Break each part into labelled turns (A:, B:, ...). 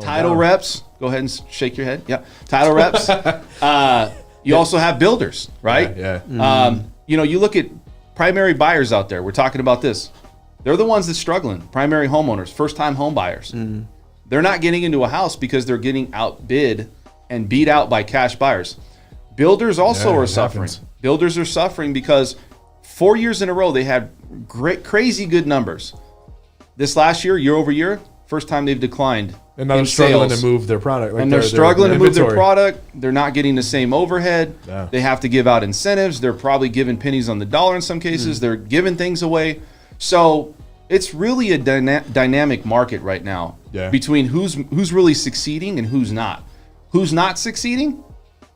A: Title reps, go ahead and shake your head. Yeah, title reps. You also have builders, right?
B: Yeah.
A: You look at primary buyers out there. We're talking about this. They're the ones that's struggling. Primary homeowners, first-time home buyers. They're not getting into a house because they're getting outbid and beat out by cash buyers. Builders also are suffering. Builders are suffering because 4 years in a row they had crazy good numbers. This last year over year, first time they've declined.
B: And now they're struggling to move their product.
A: And they're struggling to move their product. They're not getting the same overhead.
B: Yeah.
A: They have to give out incentives. They're probably giving pennies on the dollar in some cases. They're giving things away. So it's really a dynamic market right now between who's really succeeding and who's not. Who's not succeeding?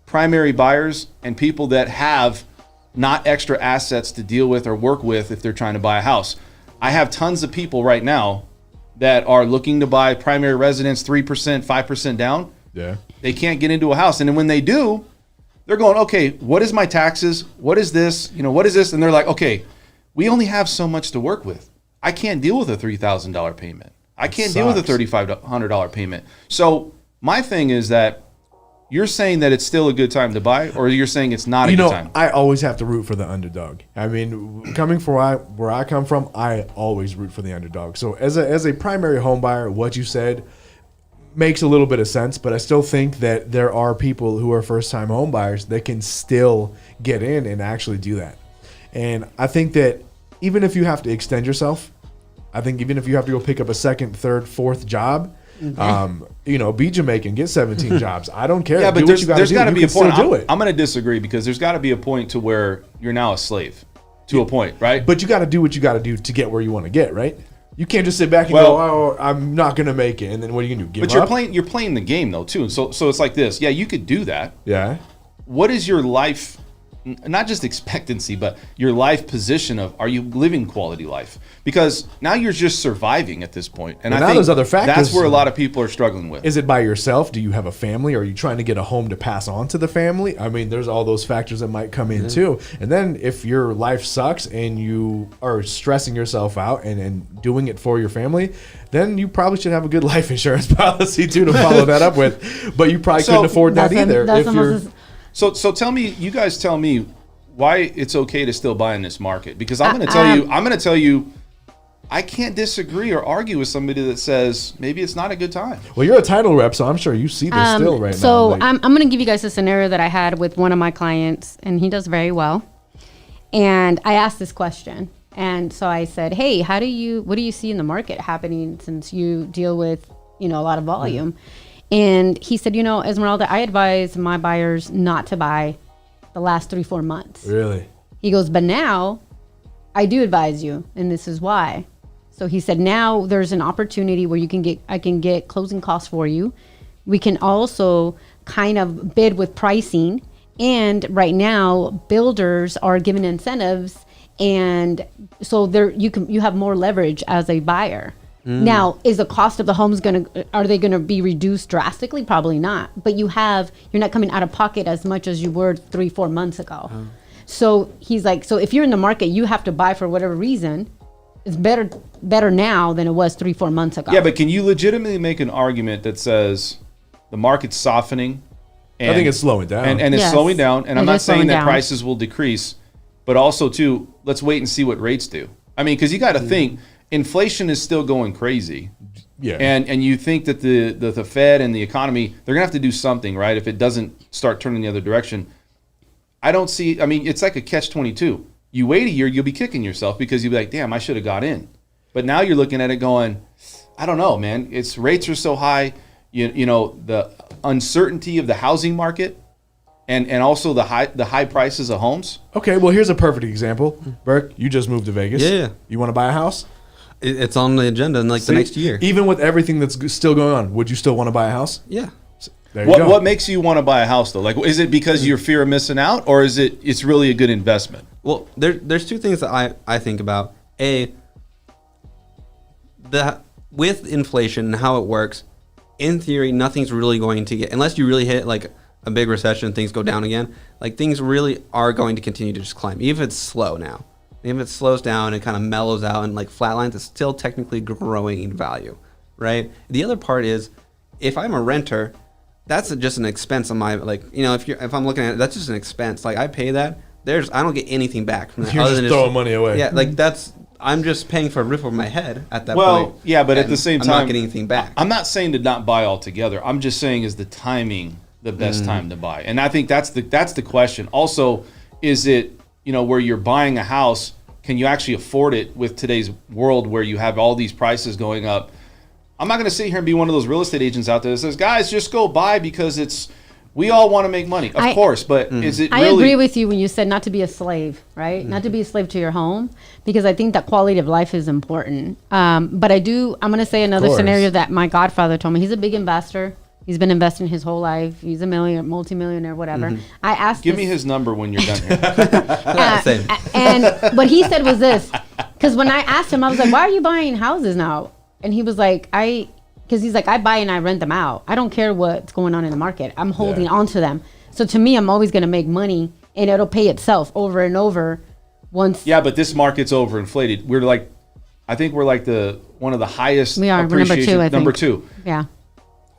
A: Primary buyers and people that have not extra assets to deal with or work with if they're trying to buy a house. I have tons of people right now that are looking to buy primary residence 3%, 5% down.
B: Yeah.
A: They can't get into a house. And then when they do, they're going, okay, what is my taxes? What is this? What is this? And they're like, okay, we only have so much to work with. I can't deal with a $3,000 payment. I can't deal with a $3,500 payment. So my thing is that you're saying that it's still a good time to buy, or you're saying it's not a good time?
B: I always have to root for the underdog. I mean, coming from where I come from, I always root for the underdog. So as a primary home buyer, what you said makes a little bit of sense, but I still think that there are people who are first-time home buyers that can still get in and actually do that. And I think that even if you have to extend yourself, I think even if you have to go pick up a second, third, fourth job, be Jamaican, get 17 jobs. I don't care.
A: Yeah, but there's got to be a point. I'm going to disagree because there's got to be a point to where you're now a slave to a point, right?
B: But you got to do what you got to do to get where you want to get, right? You can't just sit back and go, "Oh, I'm not going to make it," and then what are you going to do? Give up?
A: You're playing the game though too. So it's like this. Yeah, you could do that.
B: Yeah.
A: What is your life? Not just expectancy, but your life position of, are you living quality life? Because now you're just surviving at this point. And I think
B: there's other factors.
A: That's where a lot of people are struggling with.
B: Is it by yourself? Do you have a family? Are you trying to get a home to pass on to the family? I mean, there's all those factors that might come in too. And then if your life sucks and you are stressing yourself out and doing it for your family, then you probably should have a good life insurance policy too to follow that up with. But you probably couldn't afford that either.
A: So tell me, you guys tell me why it's okay to still buy in this market, because I'm going to tell you, I can't disagree or argue with somebody that says maybe it's not a good time.
B: Well, you're a title rep, so I'm sure you see this still right now.
C: So I'm going to give you guys a scenario that I had with one of my clients, and he does very well. And I asked this question, and so I said, "Hey, what do you see in the market happening since you deal with a lot of volume?" And he said, Esmeralda, I advise my buyers not to buy the last 3-4 months.
B: Really?
C: He goes, but now I do advise you, and this is why. So he said, now there's an opportunity where I can get closing costs for you. We can also kind of bid with pricing. And right now, builders are giving incentives, and so you have more leverage as a buyer. Now, is the cost of the homes are they going to be reduced drastically? Probably not. But you're not coming out of pocket as much as you were 3-4 months ago. So he's like, so if you're in the market, you have to buy for whatever reason. It's better now than it was 3-4 months ago.
A: Yeah, but can you legitimately make an argument that says the market's softening?
B: I think it's slowing down.
A: And it's slowing down. And I'm not saying that prices will decrease, but also too, let's wait and see what rates do. I mean, because you got to think, inflation is still going crazy.
B: Yeah.
A: And you think that the Fed and the economy, they're going to have to do something, right? If it doesn't start turning the other direction. It's like a catch-22. You wait a year, you'll be kicking yourself because you'll be like, damn, I should have got in. But now you're looking at it going, I don't know, man. Rates are so high. The uncertainty of the housing market and also the high prices of homes.
B: Okay, well, here's a perfect example. Burke, you just moved to Vegas.
D: Yeah.
B: You want to buy a house?
D: It's on the agenda in the next year.
B: Even with everything that's still going on, would you still want to buy a house?
D: Yeah.
B: There you go.
A: What makes you want to buy a house though? Like, is it because you fear of missing out, or is it's really a good investment?
D: Well, there's two things that I think about. With inflation and how it works, in theory, nothing's really going to get, unless you really hit like a big recession, things go down again. Like, things really are going to continue to just climb, even if it's slow now. Even if it slows down and kind of mellows out and like flatlines, it's still technically growing in value, right? The other part is if I'm a renter, that's just an expense on my, like, you know, if I'm looking at it, that's just an expense. Like, I pay that. I don't get anything back from that.
B: You're just throwing money away.
D: Yeah, like I'm just paying for a roof over my head at that point.
A: Well, yeah, but at the same time,
D: I'm not getting anything back.
A: I'm not saying to not buy altogether. I'm just saying, is the timing the best time to buy? And I think that's the question. Also, is it, you know, where you're buying a house, can you actually afford it with today's world where you have all these prices going up? I'm not going to sit here and be one of those real estate agents out there that says, guys, just go buy because we all want to make money. Of course, but is it really...
C: I agree with you when you said not to be a slave, right? Not to be a slave to your home, because I think that quality of life is important. But I'm going to say another scenario that my godfather told me. He's a big investor. He's been investing his whole life. He's a multimillionaire, whatever. I asked
A: Give me his number when you're done here.
C: And what he said was this, because when I asked him, I was like, why are you buying houses now? And he was like, because he's like, I buy and I rent them out. I don't care what's going on in the market. I'm holding on to them. So to me, I'm always going to make money, and it'll pay itself over and over once.
A: Yeah, but this market's overinflated. I think we're like one of the highest.
C: We are. We're number 2, I think.
A: Number 2.
C: Yeah.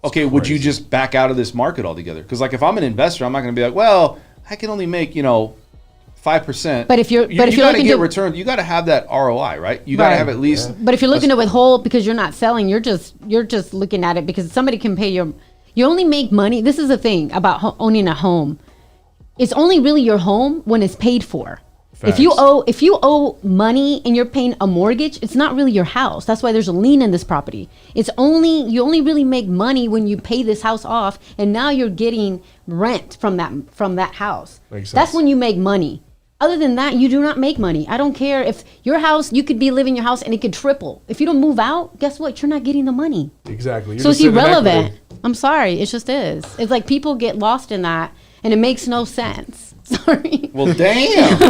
A: Okay, would you just back out of this market altogether? Because like if I'm an investor, I'm not going to be like, well, I can only make 5%.
C: But if you're
A: got to get return, you got to have that ROI, right? You got to have at least.
C: But if you're looking to withhold because you're not selling, you're just looking at it because somebody can pay you. You only make money. This is the thing about owning a home. It's only really your home when it's paid for. Facts. If you owe money and you're paying a mortgage, it's not really your house. That's why there's a lien in this property. You only really make money when you pay this house off, and now you're getting rent from that house.
B: Makes sense.
C: That's when you make money. Other than that, you do not make money. I don't care if your house, you could be living in your house and it could triple. If you don't move out, guess what? You're not getting the money.
B: Exactly.
C: So it's irrelevant. I'm sorry. It just is. It's like people get lost in that, and it makes no sense. Sorry.
A: Well, damn.